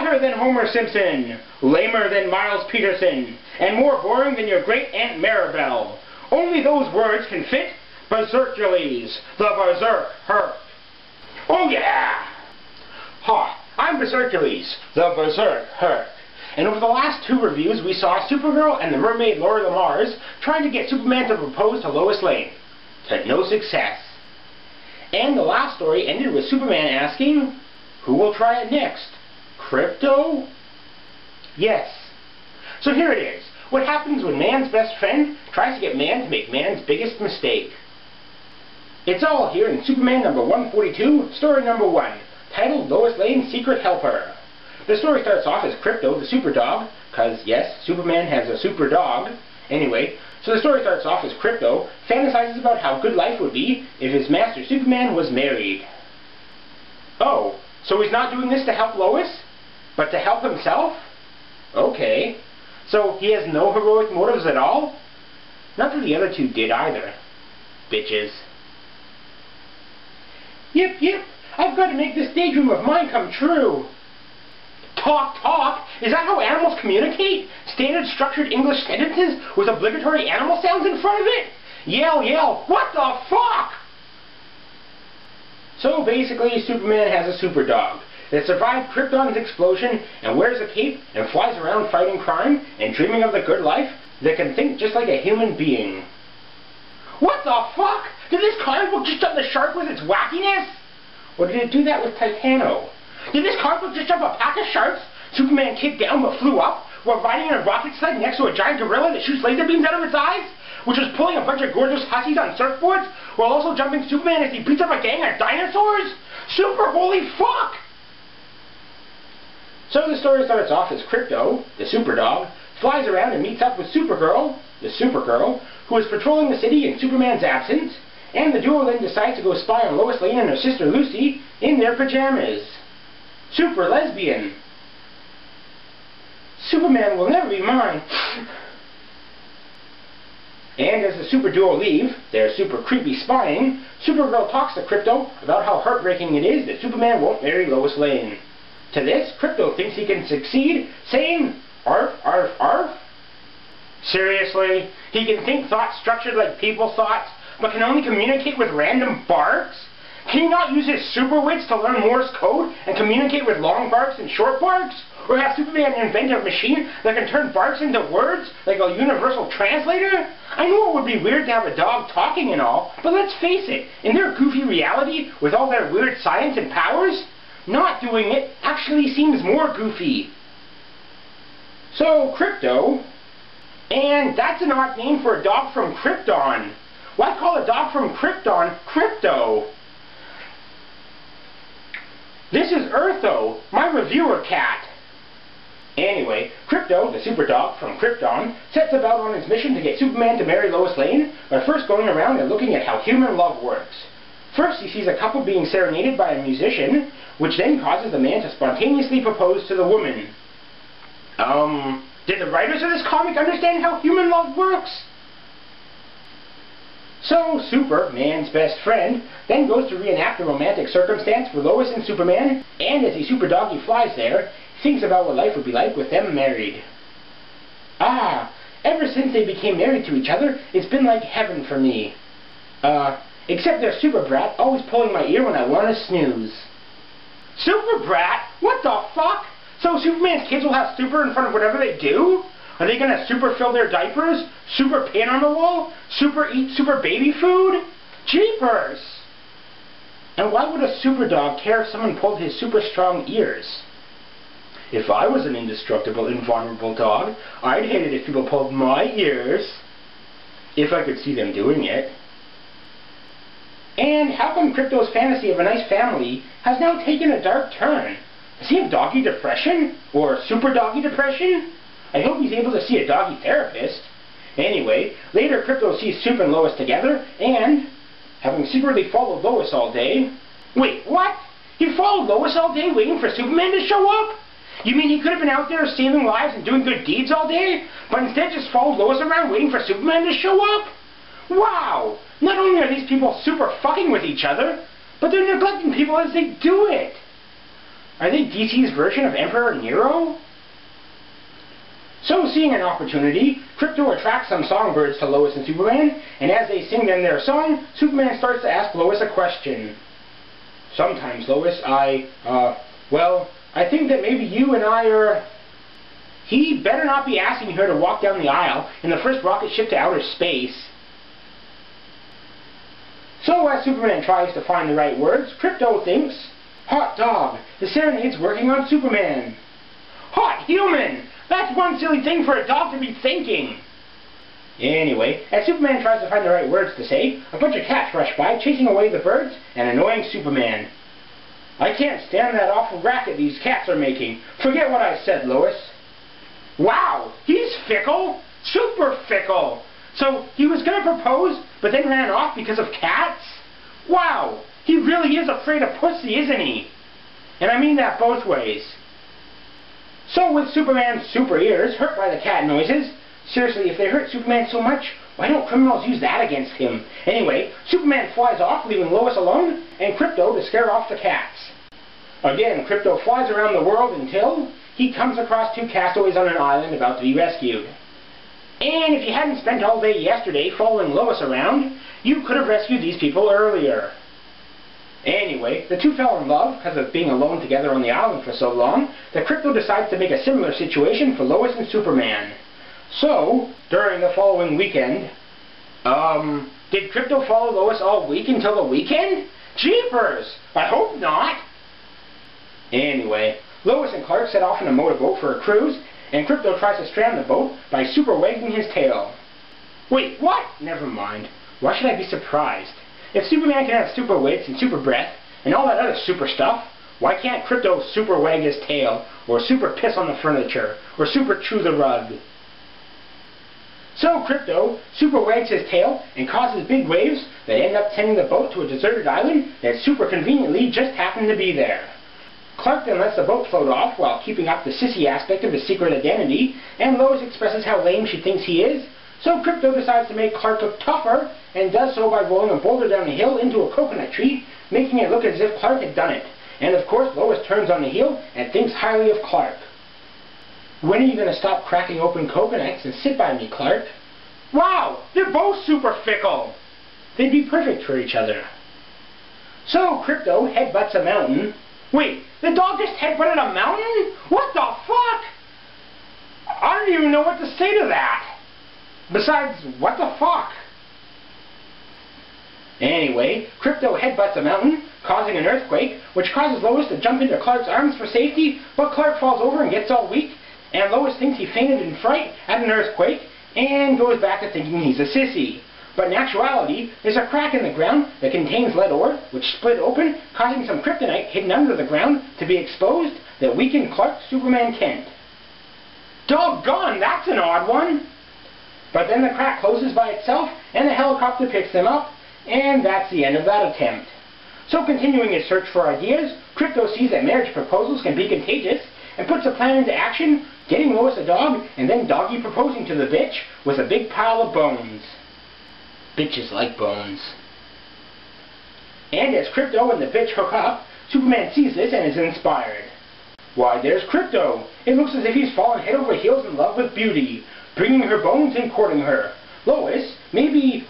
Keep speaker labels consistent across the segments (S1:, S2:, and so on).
S1: fatter than Homer Simpson, lamer than Miles Peterson, and more boring than your great Aunt Maribel. Only those words can fit Bersercules, the Berserk Herc. Oh yeah! Hi, I'm Bersercules, the Berserk Herc. And over the last 2 reviews, we saw Supergirl and the mermaid Lori Lemaris trying to get Superman to propose to Lois Lane. To no success. And the last story ended with Superman asking, who will try it next? Krypto? Yes. So here it is. What happens when man's best friend tries to get man to make man's biggest mistake? It's all here in Superman number 142, story number 1, titled Lois Lane's Secret Helper. The story starts off as Krypto the Super-Dog, because yes, Superman has a super dog. Anyway, so the story starts off as Krypto fantasizes about how good life would be if his master Superman was married. Oh, so he's not doing this to help Lois, but to help himself? Okay. So he has no heroic motives at all? Not that the other 2 did either. Bitches. Yep, I've got to make this daydream of mine come true. Talk? Is that how animals communicate? Standard structured English sentences with obligatory animal sounds in front of it? Yell, what the fuck? So basically, Superman has a super dog that survived Krypton's explosion and wears a cape and flies around fighting crime and dreaming of the good life that can think just like a human being. What the fuck? Did this comic book just jump the shark with its wackiness? Or did it do that with Titano? Did this comic book just jump a pack of sharks Superman kicked down but flew up while riding in a rocket sled next to a giant gorilla that shoots laser beams out of its eyes? Which was pulling a bunch of gorgeous hussies on surfboards while also jumping Superman as he beats up a gang of dinosaurs? Super holy fuck! So the story starts off as Krypto, the Super-Dog, flies around and meets up with Supergirl, the Supergirl, who is patrolling the city in Superman's absence, and the duo then decides to go spy on Lois Lane and her sister Lucy in their pajamas. Super lesbian. Superman will never be mine. And as the super duo leave, their super creepy spying, Supergirl talks to Krypto about how heartbreaking it is that Superman won't marry Lois Lane. To this, Krypto thinks he can succeed, saying, arf, arf, arf? Seriously? He can think thoughts structured like people's thoughts, but can only communicate with random barks? Can he not use his super wits to learn Morse code and communicate with long barks and short barks? Or have Superman invent a machine that can turn barks into words, like a universal translator? I know it would be weird to have a dog talking and all, but let's face it, in their goofy reality, with all their weird science and powers, not doing it actually seems more goofy. So, Krypto, and that's an odd name for a dog from Krypton. Why call a dog from Krypton Krypto? This is Eartho, my reviewer cat. Anyway, Krypto, the Super-Dog from Krypton, sets about on his mission to get Superman to marry Lois Lane, by first going around and looking at how human love works. First, he sees a couple being serenaded by a musician, which then causes the man to spontaneously propose to the woman. Did the writers of this comic understand how human love works? So, Super, man's best friend, then goes to reenact the romantic circumstance for Lois and Superman, and as the super doggy flies there, thinks about what life would be like with them married. Ever since they became married to each other, it's been like heaven for me. Except their super brat always pulling my ear when I want to snooze. Super brat? What the fuck? So Superman's kids will have super in front of whatever they do? Are they gonna super fill their diapers? Super paint on the wall? Super eat super baby food? Jeepers! And why would a super dog care if someone pulled his super strong ears? If I was an indestructible, invulnerable dog, I'd hate it if people pulled my ears. If I could see them doing it. And how come Krypto's fantasy of a nice family has now taken a dark turn? Does he have doggy depression? Or super doggy depression? I hope he's able to see a doggy therapist. Anyway, later Krypto sees Super and Lois together, and, having secretly followed Lois all day... Wait, what? He followed Lois all day waiting for Superman to show up? You mean he could have been out there saving lives and doing good deeds all day, but instead just followed Lois around waiting for Superman to show up? Wow! Not only are these people super fucking with each other, but they're neglecting people as they do it. Are they DC's version of Emperor Nero? So, seeing an opportunity, Krypto attracts some songbirds to Lois and Superman, and as they sing them their song, Superman starts to ask Lois a question. Sometimes, Lois, well, I think that maybe you and I are... He better not be asking her to walk down the aisle in the first rocket ship to outer space. So, as Superman tries to find the right words, Krypto thinks, "Hot dog, the serenade's working on Superman." Hot human! That's one silly thing for a dog to be thinking! Anyway, as Superman tries to find the right words to say, a bunch of cats rush by, chasing away the birds and annoying Superman. I can't stand that awful racket these cats are making. Forget what I said, Lois. Wow, he's fickle! Super fickle! So, he was going to propose, but then ran off because of cats? Wow, he really is afraid of pussy, isn't he? And I mean that both ways. So, with Superman's super ears hurt by the cat noises, seriously, if they hurt Superman so much, why don't criminals use that against him? Anyway, Superman flies off, leaving Lois alone, and Krypto to scare off the cats. Again, Krypto flies around the world until he comes across two castaways on an island about to be rescued. And if you hadn't spent all day yesterday following Lois around, you could have rescued these people earlier. Anyway, the two fell in love because of being alone together on the island for so long that Krypto decides to make a similar situation for Lois and Superman. So, during the following weekend, did Krypto follow Lois all week until the weekend? Jeepers! I hope not! Anyway, Lois and Clark set off in a motorboat for a cruise, and Krypto tries to strand the boat by super wagging his tail. Wait, what? Never mind. Why should I be surprised? If Superman can have super wits and super breath, and all that other super stuff, why can't Krypto super wag his tail, or super piss on the furniture, or super chew the rug? So Krypto super wags his tail and causes big waves that end up sending the boat to a deserted island that super conveniently just happened to be there. Clark then lets the boat float off while keeping up the sissy aspect of his secret identity, and Lois expresses how lame she thinks he is, so Krypto decides to make Clark look tougher, and does so by rolling a boulder down the hill into a coconut tree, making it look as if Clark had done it. And of course, Lois turns on the heel and thinks highly of Clark. When are you going to stop cracking open coconuts and sit by me, Clark? Wow, they're both super fickle! They'd be perfect for each other. So Krypto headbutts a mountain. Wait, the dog just headbutted a mountain? What the fuck? I don't even know what to say to that. Besides, what the fuck? Anyway, Krypto headbutts a mountain, causing an earthquake, which causes Lois to jump into Clark's arms for safety, but Clark falls over and gets all weak, and Lois thinks he fainted in fright at an earthquake, and goes back to thinking he's a sissy. But in actuality, there's a crack in the ground that contains lead ore, which split open, causing some kryptonite hidden under the ground to be exposed that weakened Clark Superman Kent. Doggone, that's an odd one! But then the crack closes by itself, and the helicopter picks them up, and that's the end of that attempt. So continuing his search for ideas, Krypto sees that marriage proposals can be contagious, and puts a plan into action, getting Lois a dog, and then doggy proposing to the bitch with a big pile of bones. Bitches like bones. And as Krypto and the bitch hook up, Superman sees this and is inspired. Why, there's Krypto! It looks as if he's fallen head over heels in love with beauty, bringing her bones and courting her. Lois, maybe,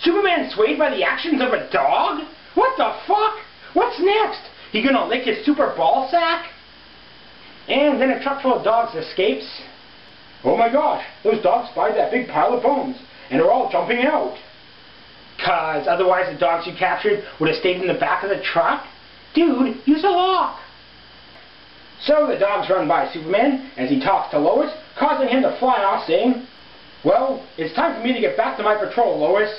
S1: Superman swayed by the actions of a dog? What the fuck? What's next? He gonna lick his super ball sack? And then a truck full of dogs escapes. Oh my gosh, those dogs spied that big pile of bones, and are all jumping out. 'Cause otherwise the dogs you captured would have stayed in the back of the truck? Dude, use a lock! So the dogs run by Superman as he talks to Lois, causing him to fly off saying, "Well, it's time for me to get back to my patrol, Lois.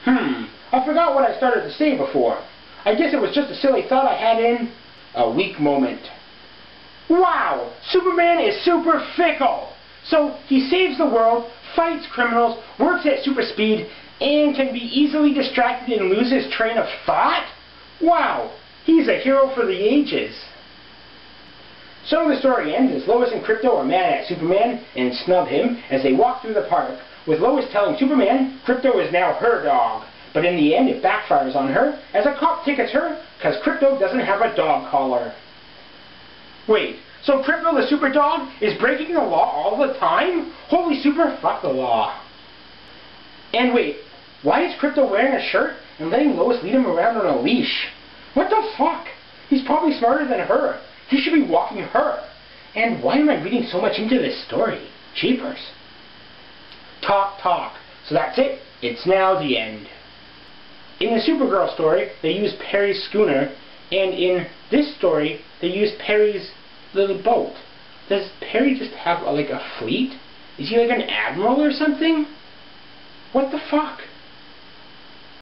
S1: I forgot what I started to say before. I guess it was just a silly thought I had in a weak moment." Wow! Superman is super fickle! So he saves the world, fights criminals, works at super speed, and can be easily distracted and lose his train of thought? Wow! He's a hero for the ages. So the story ends as Lois and Krypto are mad at Superman and snub him as they walk through the park, with Lois telling Superman Krypto is now her dog, But in the end, it backfires on her, as a cop tickets her, because Krypto doesn't have a dog collar. Wait, so Krypto the Super-Dog is breaking the law all the time? Holy super, fuck the law. And wait, why is Krypto wearing a shirt and letting Lois lead him around on a leash? What the fuck? He's probably smarter than her. He should be walking her. And why am I reading so much into this story? Cheapers. Talk. So that's it. It's now the end. In the Supergirl story, they use Perry's schooner, and in this story, they use Perry's little boat. Does Perry just have like a fleet? Is he like an admiral or something? What the fuck?